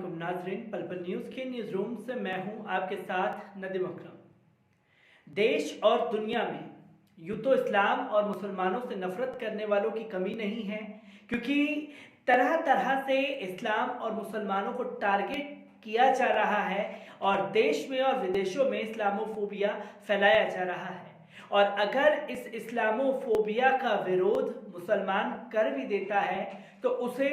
अस्सलामुअलैकुम नाज़रीन, पल पल न्यूज़ के न्यूज़ रूम से मैं हूं आपके साथ नदीम अकरम। देश और दुनिया में यूँ तो इस्लाम और मुसलमानों से नफरत करने वालों की कमी नहीं है, क्योंकि तरह तरह से इस्लाम और मुसलमानों को टारगेट किया जा रहा है और देश में और विदेशों में इस्लामोफोबिया फैलाया जा रहा है। और अगर इस इस्लामोफोबिया का विरोध मुसलमान कर भी देता है तो उसे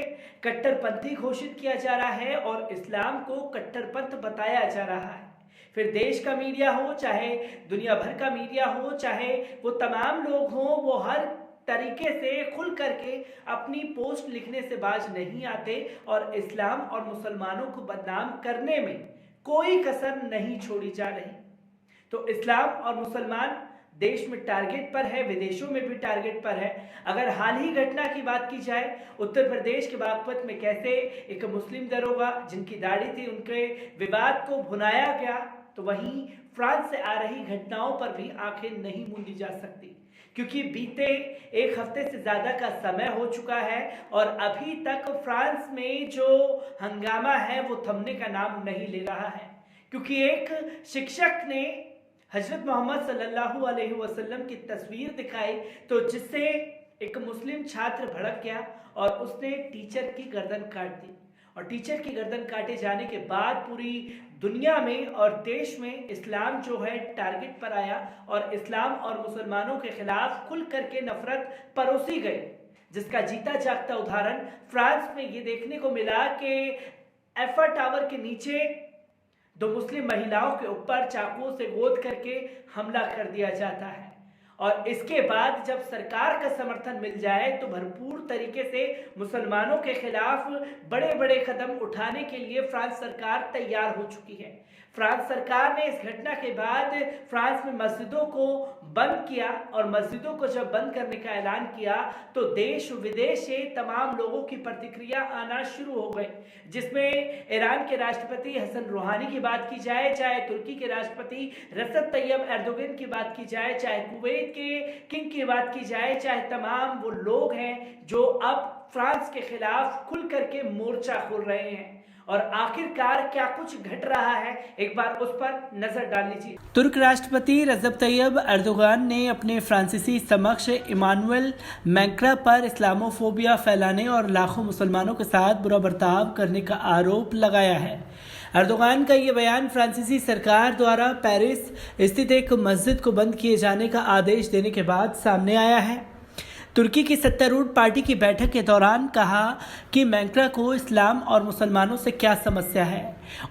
कट्टरपंथी घोषित किया जा रहा है और इस्लाम को कट्टरपंथ बताया जा रहा है। फिर देश का मीडिया हो, चाहे दुनिया भर का मीडिया हो, चाहे वो तमाम लोग हों, वो हर तरीके से खुल करके अपनी पोस्ट लिखने से बाज नहीं आते और इस्लाम और मुसलमानों को बदनाम करने में कोई कसर नहीं छोड़ी जा रही। तो इस्लाम और मुसलमान देश में टारगेट पर है, विदेशों में भी टारगेट पर है। अगर हाल ही घटना की बात की जाए, उत्तर प्रदेश के बागपत में कैसे एक मुस्लिम दरोगा जिनकी दाढ़ी थी, उनके विवाद को भुनाया गया, तो वहीं फ्रांस से आ रही घटनाओं पर भी आंखें नहीं मूंदी जा सकती, क्योंकि बीते एक हफ्ते से ज़्यादा का समय हो चुका है और अभी तक फ्रांस में जो हंगामा है वो थमने का नाम नहीं ले रहा है। क्योंकि एक शिक्षक ने हजरत मोहम्मद सल्लल्लाहु अलैहि वसल्लम की तस्वीर दिखाई, तो जिससे एक मुस्लिम छात्र भड़क गया और उसने टीचर की गर्दन काट दी। और टीचर की गर्दन काटे जाने के बाद पूरी दुनिया में और देश में इस्लाम जो है टारगेट पर आया और इस्लाम और मुसलमानों के खिलाफ खुल करके नफरत परोसी गई, जिसका जीता जागता उदाहरण फ्रांस में ये देखने को मिला कि एफर टावर के नीचे दो मुस्लिम महिलाओं के ऊपर चाकुओं से गोद करके हमला कर दिया जाता है। और इसके बाद जब सरकार का समर्थन मिल जाए तो भरपूर तरीके से मुसलमानों के खिलाफ बड़े बड़े कदम उठाने के लिए फ्रांस सरकार तैयार हो चुकी है। फ्रांस सरकार ने इस घटना के बाद फ्रांस में मस्जिदों को बंद किया और मस्जिदों को जब बंद करने का ऐलान किया तो देश विदेश से तमाम लोगों की प्रतिक्रिया आना शुरू हो गई, जिसमें ईरान के राष्ट्रपति हसन रूहानी की बात की जाए, चाहे तुर्की के राष्ट्रपति रजब तैयब एर्दोगन की बात की जाए, चाहे कुवैत के किंग की बात की जाए, चाहे तमाम वो लोग हैं जो अब फ्रांस के खिलाफ खुल करके मोर्चा खोल रहे हैं। और आखिरकार क्या कुछ घट रहा है, एक बार उस पर नजर डाल लीजिए। तुर्क राष्ट्रपति रजब तैयब एर्दोगान ने अपने फ्रांसीसी समकक्ष इमानुएल मैक्रा पर इस्लामोफोबिया फैलाने और लाखों मुसलमानों के साथ बुरा बर्ताव करने का आरोप लगाया है। एर्दोगान का ये बयान फ्रांसीसी सरकार द्वारा पेरिस स्थित एक मस्जिद को बंद किए जाने का आदेश देने के बाद सामने आया है। तुर्की की सत्तारूढ़ पार्टी की बैठक के दौरान कहा कि मैक्रा को इस्लाम और मुसलमानों से क्या समस्या है।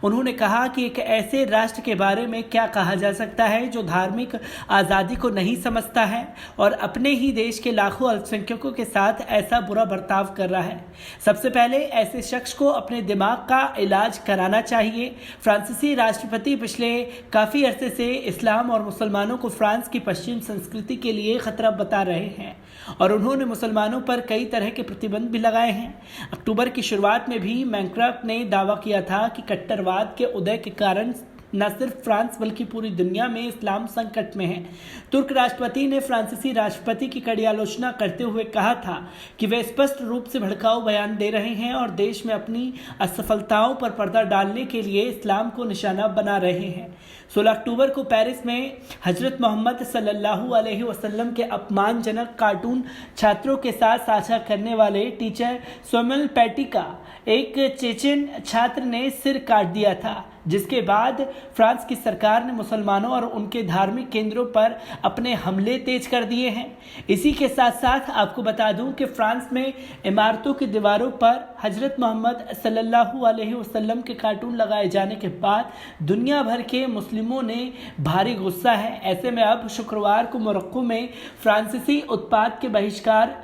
उन्होंने कहा कि एक ऐसे राष्ट्र के बारे में क्या कहा जा सकता है जो धार्मिक आज़ादी को नहीं समझता है और अपने ही देश के लाखों अल्पसंख्यकों के साथ ऐसा बुरा बर्ताव कर रहा है। सबसे पहले ऐसे शख्स को अपने दिमाग का इलाज कराना चाहिए। फ्रांसीसी राष्ट्रपति पिछले काफ़ी अरसे से इस्लाम और मुसलमानों को फ्रांस की पश्चिम संस्कृति के लिए खतरा बता रहे हैं और उन्होंने मुसलमानों पर कई तरह के प्रतिबंध भी लगाए हैं। अक्टूबर की शुरुआत में भी मैक्रा ने दावा किया था कि कट्टरवाद के उदय के कारण न सिर्फ फ्रांस बल्कि पूरी दुनिया में इस्लाम संकट में है। तुर्क राष्ट्रपति ने फ्रांसीसी राष्ट्रपति की कड़ी आलोचना करते हुए कहा था कि वे स्पष्ट रूप से भड़काऊ बयान दे रहे हैं और देश में अपनी असफलताओं पर पर्दा डालने के लिए इस्लाम को निशाना बना रहे हैं। 16 अक्टूबर को पेरिस में हजरत मोहम्मद सल्लल्लाहु अलैहि वसल्लम के अपमानजनक कार्टून छात्रों के साथ साझा करने वाले टीचर सोमेल पैटी का एक चेचेन छात्र ने सिर काट दिया था, जिसके बाद फ्रांस की सरकार ने मुसलमानों और उनके धार्मिक केंद्रों पर अपने हमले तेज कर दिए हैं। इसी के साथ साथ आपको बता दूं कि फ्रांस में इमारतों की दीवारों पर हजरत मोहम्मद सल्लल्लाहु अलैहि वसल्लम के कार्टून लगाए जाने के बाद दुनिया भर के मुस्लिमों ने भारी गुस्सा है। ऐसे में अब शुक्रवार को मोरक्को में फ्रांसीसी उत्पाद के बहिष्कार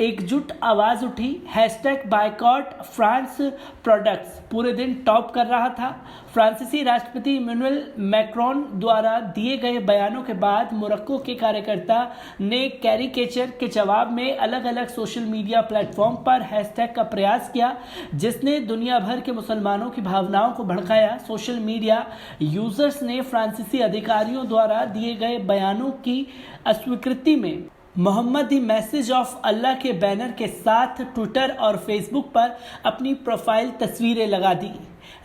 एकजुट आवाज़ उठी। #बायकॉट फ्रांस प्रोडक्ट्स पूरे दिन टॉप कर रहा था। फ्रांसीसी राष्ट्रपति इमैनुअल मैक्रोन द्वारा दिए गए बयानों के बाद मोरक्को के कार्यकर्ता ने कैरिकेचर के जवाब में अलग अलग सोशल मीडिया प्लेटफॉर्म पर हैशटैग का प्रयास किया, जिसने दुनिया भर के मुसलमानों की भावनाओं को भड़काया। सोशल मीडिया यूजर्स ने फ्रांसीसी अधिकारियों द्वारा दिए गए बयानों की अस्वीकृति में मोहम्मद द मैसेज ऑफ अल्लाह के बैनर के साथ ट्विटर और फेसबुक पर अपनी प्रोफाइल तस्वीरें लगा दी।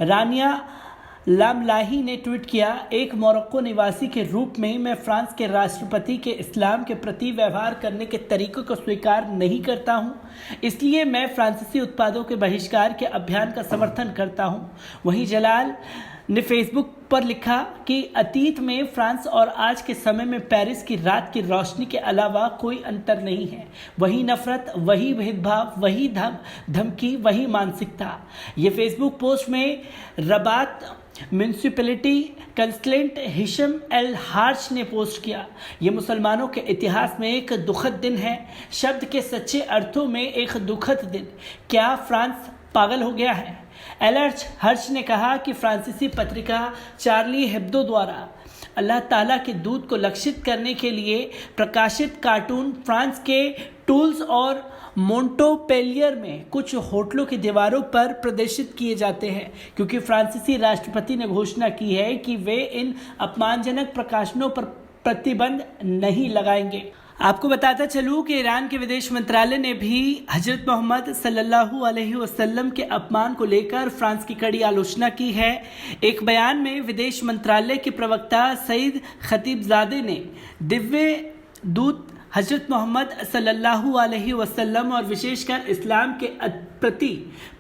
रानिया लामलाही ने ट्वीट किया, एक मोरक्को निवासी के रूप में मैं फ्रांस के राष्ट्रपति के इस्लाम के प्रति व्यवहार करने के तरीकों को स्वीकार नहीं करता हूं, इसलिए मैं फ्रांसीसी उत्पादों के बहिष्कार के अभियान का समर्थन करता हूं। वहीं जलाल ने फेसबुक पर लिखा कि अतीत में फ्रांस और आज के समय में पेरिस की रात की रोशनी के अलावा कोई अंतर नहीं है। वही नफरत, वही भेदभाव, वही धमकी, वही मानसिकता। ये फेसबुक पोस्ट में Rabat municipality consultant Hisham L हार्च ने पोस्ट किया। ये मुसलमानों के इतिहास में एक दुखद दिन है, शब्द के सच्चे अर्थों में एक दुखद दिन। क्या फ्रांस पागल हो गया है? एलर्च हर्ष ने कहा कि फ्रांसीसी पत्रिका चार्ली हेब्दो द्वारा अल्लाह ताला के दूत को लक्षित करने के लिए प्रकाशित कार्टून फ्रांस के टूल्स और मोंटोपेलियर में कुछ होटलों की दीवारों पर प्रदर्शित किए जाते हैं, क्योंकि फ्रांसीसी राष्ट्रपति ने घोषणा की है कि वे इन अपमानजनक प्रकाशनों पर प्रतिबंध नहीं लगाएंगे। आपको बताता चलूं कि ईरान के विदेश मंत्रालय ने भी हजरत मोहम्मद सल्लल्लाहु अलैहि वसल्लम के अपमान को लेकर फ्रांस की कड़ी आलोचना की है। एक बयान में विदेश मंत्रालय के प्रवक्ता सईद खतीबजादे ने दिव्य दूत हजरत मोहम्मद सल्लल्लाहु अलैहि वसल्लम और विशेषकर इस्लाम के प्रति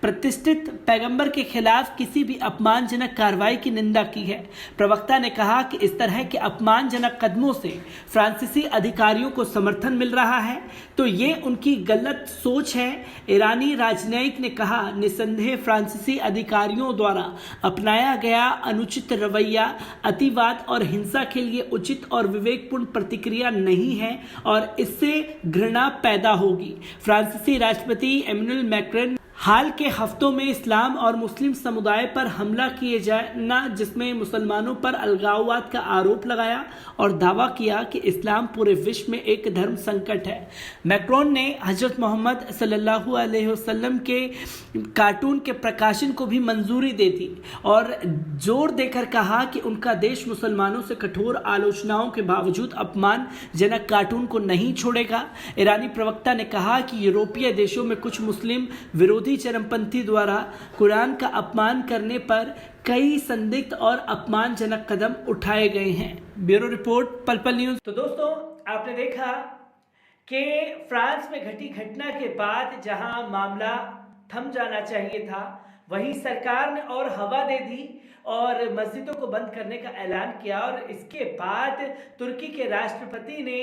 प्रतिष्ठित पैगंबर के खिलाफ किसी भी अपमानजनक कार्रवाई की निंदा की है। प्रवक्ता ने कहा कि इस तरह के अपमानजनक कदमों से फ्रांसीसी अधिकारियों को समर्थन मिल रहा है, तो ये उनकी गलत सोच है। ईरानी राजनयिक ने कहा, निसंदेह फ्रांसीसी अधिकारियों द्वारा अपनाया गया अनुचित रवैया अतिवाद और हिंसा के लिए उचित और विवेकपूर्ण प्रतिक्रिया नहीं है और इससे घृणा पैदा होगी। फ्रांसीसी राष्ट्रपति एमेनुएल मैक्रोन हाल के हफ्तों में इस्लाम और मुस्लिम समुदाय पर हमला किए जाना, जिसमें मुसलमानों पर अलगाववाद का आरोप लगाया और दावा किया कि इस्लाम पूरे विश्व में एक धर्म संकट है। मैक्रोन ने हजरत मोहम्मद सल्लल्लाहु अलैहि वसल्लम के कार्टून के प्रकाशन को भी मंजूरी दे दी और जोर देकर कहा कि उनका देश मुसलमानों से कठोर आलोचनाओं के बावजूद अपमानजनक कार्टून को नहीं छोड़ेगा। ईरानी प्रवक्ता ने कहा कि यूरोपीय देशों में कुछ मुस्लिम विरोधी चरमपंथी द्वारा कुरान का अपमान करने पर कई संदिग्ध और अपमानजनक कदम उठाए गए हैं। ब्यूरो रिपोर्ट, पल पल न्यूज। तो दोस्तों, आपने देखा कि फ्रांस में घटी घटना के बाद जहां मामला थम जाना चाहिए था, वहीं सरकार ने और हवा दे दी और मस्जिदों को बंद करने का ऐलान किया। और इसके बाद तुर्की के राष्ट्रपति ने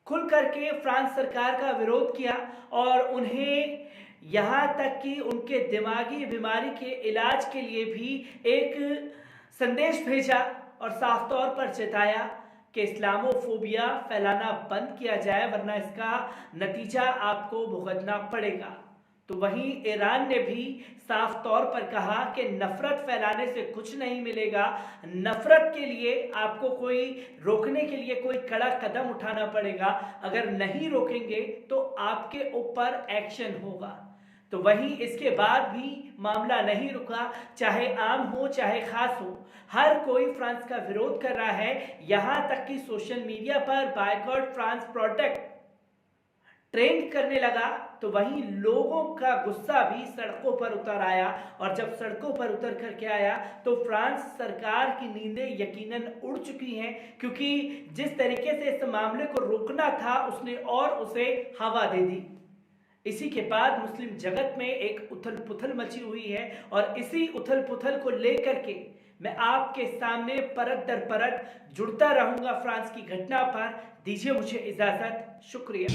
खुल करके फ्रांस सरकार का विरोध किया और उन्हें यहाँ तक कि उनके दिमागी बीमारी के इलाज के लिए भी एक संदेश भेजा और साफ तौर पर चेताया कि इस्लामोफोबिया फैलाना बंद किया जाए, वरना इसका नतीजा आपको भुगतना पड़ेगा। तो वहीं ईरान ने भी साफ तौर पर कहा कि नफरत फैलाने से कुछ नहीं मिलेगा, नफरत के लिए आपको कोई रोकने के लिए कोई कड़ा कदम उठाना पड़ेगा, अगर नहीं रोकेंगे तो आपके ऊपर एक्शन होगा। तो वहीं इसके बाद भी मामला नहीं रुका, चाहे आम हो चाहे खास हो, हर कोई फ्रांस का विरोध कर रहा है। यहां तक कि सोशल मीडिया पर बायकॉट फ्रांस प्रोटेक्ट ट्रेंड करने लगा। तो वहीं लोगों का गुस्सा भी सड़कों पर उतर आया और जब सड़कों पर उतर करके आया तो फ्रांस सरकार की नींदें यकीनन उड़ चुकी हैं, क्योंकि जिस तरीके से इस मामले को रोकना था उसने और उसे हवा दे दी। इसी के बाद मुस्लिम जगत में एक उथल पुथल मची हुई है और इसी उथल पुथल को लेकर के मैं आपके सामने परत दर परत जुड़ता रहूंगा फ्रांस की घटना पर। दीजिए मुझे इजाजत, शुक्रिया।